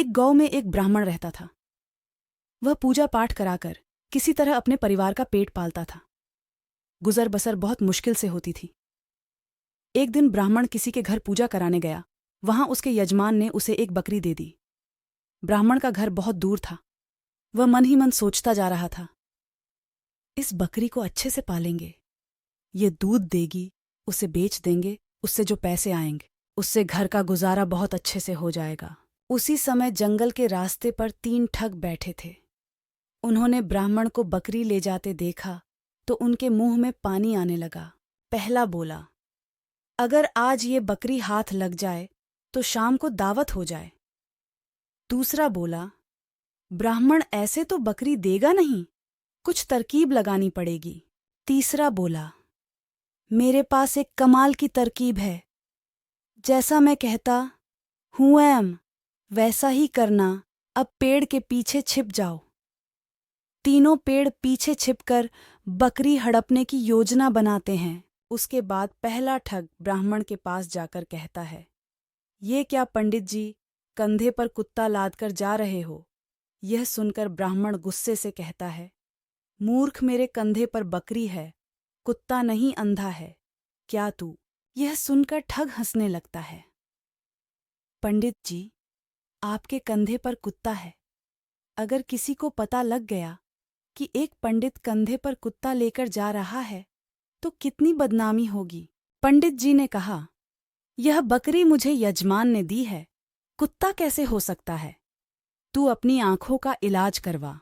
एक गांव में एक ब्राह्मण रहता था। वह पूजा पाठ कराकर किसी तरह अपने परिवार का पेट पालता था। गुजर बसर बहुत मुश्किल से होती थी। एक दिन ब्राह्मण किसी के घर पूजा कराने गया। वहां उसके यजमान ने उसे एक बकरी दे दी। ब्राह्मण का घर बहुत दूर था। वह मन ही मन सोचता जा रहा था, इस बकरी को अच्छे से पालेंगे, ये दूध देगी, उसे बेच देंगे, उससे जो पैसे आएंगे उससे घर का गुजारा बहुत अच्छे से हो जाएगा। उसी समय जंगल के रास्ते पर 3 ठग बैठे थे। उन्होंने ब्राह्मण को बकरी ले जाते देखा तो उनके मुंह में पानी आने लगा। पहला बोला, अगर आज ये बकरी हाथ लग जाए तो शाम को दावत हो जाए। दूसरा बोला, ब्राह्मण ऐसे तो बकरी देगा नहीं, कुछ तरकीब लगानी पड़ेगी। तीसरा बोला, मेरे पास एक कमाल की तरकीब है, जैसा मैं कहता हूँ वैसा ही करना, अब पेड़ के पीछे छिप जाओ। तीनों पेड़ पीछे छिपकर बकरी हड़पने की योजना बनाते हैं। उसके बाद पहला ठग ब्राह्मण के पास जाकर कहता है, ये क्या पंडित जी, कंधे पर कुत्ता लादकर जा रहे हो? यह सुनकर ब्राह्मण गुस्से से कहता है, मूर्ख, मेरे कंधे पर बकरी है, कुत्ता नहीं, अंधा है क्या तू? यह सुनकर ठग हंसने लगता है। पंडित जी, आपके कंधे पर कुत्ता है। अगर किसी को पता लग गया कि एक पंडित कंधे पर कुत्ता लेकर जा रहा है तो कितनी बदनामी होगी। पंडित जी ने कहा, यह बकरी मुझे यजमान ने दी है, कुत्ता कैसे हो सकता है? तू अपनी आंखों का इलाज करवा।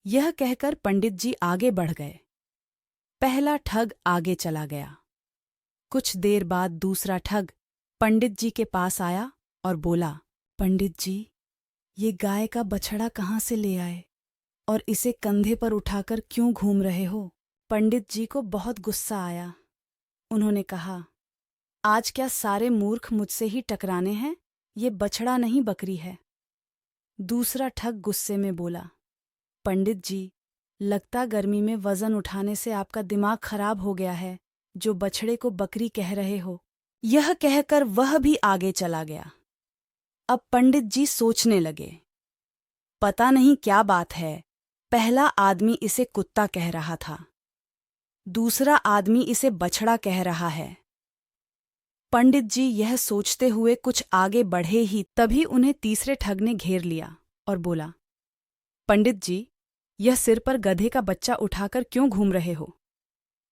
यह कहकर पंडित जी आगे बढ़ गए। पहला ठग आगे चला गया। कुछ देर बाद दूसरा ठग पंडित जी के पास आया और बोला, पंडित जी, ये गाय का बछड़ा कहाँ से ले आए और इसे कंधे पर उठाकर क्यों घूम रहे हो? पंडित जी को बहुत गुस्सा आया। उन्होंने कहा, आज क्या सारे मूर्ख मुझसे ही टकराने हैं? ये बछड़ा नहीं, बकरी है। दूसरा ठग गुस्से में बोला, पंडित जी, लगता गर्मी में वजन उठाने से आपका दिमाग खराब हो गया है, जो बछड़े को बकरी कह रहे हो। यह कहकर वह भी आगे चला गया। अब पंडित जी सोचने लगे, पता नहीं क्या बात है, पहला आदमी इसे कुत्ता कह रहा था, दूसरा आदमी इसे बछड़ा कह रहा है। पंडित जी यह सोचते हुए कुछ आगे बढ़े ही तभी उन्हें तीसरे ठग ने घेर लिया और बोला, पंडित जी, यह सिर पर गधे का बच्चा उठाकर क्यों घूम रहे हो?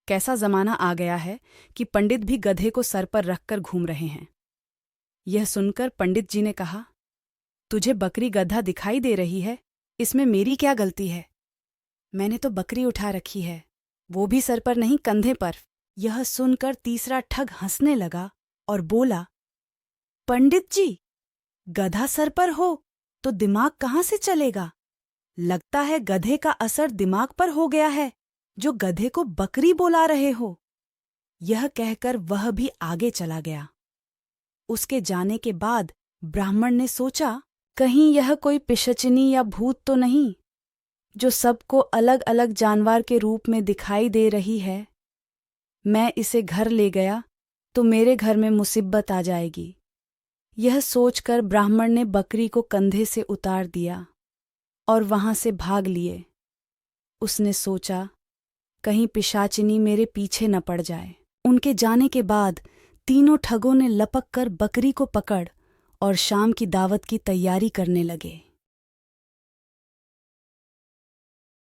कैसा जमाना आ गया है कि पंडित भी गधे को सर पर रखकर घूम रहे हैं। यह सुनकर पंडित जी ने कहा, तुझे बकरी गधा दिखाई दे रही है, इसमें मेरी क्या गलती है? मैंने तो बकरी उठा रखी है, वो भी सर पर नहीं, कंधे पर। यह सुनकर तीसरा ठग हंसने लगा और बोला, पंडित जी, गधा सर पर हो तो दिमाग कहाँ से चलेगा? लगता है गधे का असर दिमाग पर हो गया है, जो गधे को बकरी बुला रहे हो। यह कहकर वह भी आगे चला गया। उसके जाने के बाद ब्राह्मण ने सोचा, कहीं यह कोई पिशाचिनी या भूत तो नहीं, जो सबको अलग अलग जानवर के रूप में दिखाई दे रही है। मैं इसे घर ले गया तो मेरे घर में मुसीबत आ जाएगी। यह सोचकर ब्राह्मण ने बकरी को कंधे से उतार दिया और वहां से भाग लिए। उसने सोचा, कहीं पिशाचिनी मेरे पीछे न पड़ जाए। उनके जाने के बाद तीनों ठगों ने लपक कर बकरी को पकड़ और शाम की दावत की तैयारी करने लगे।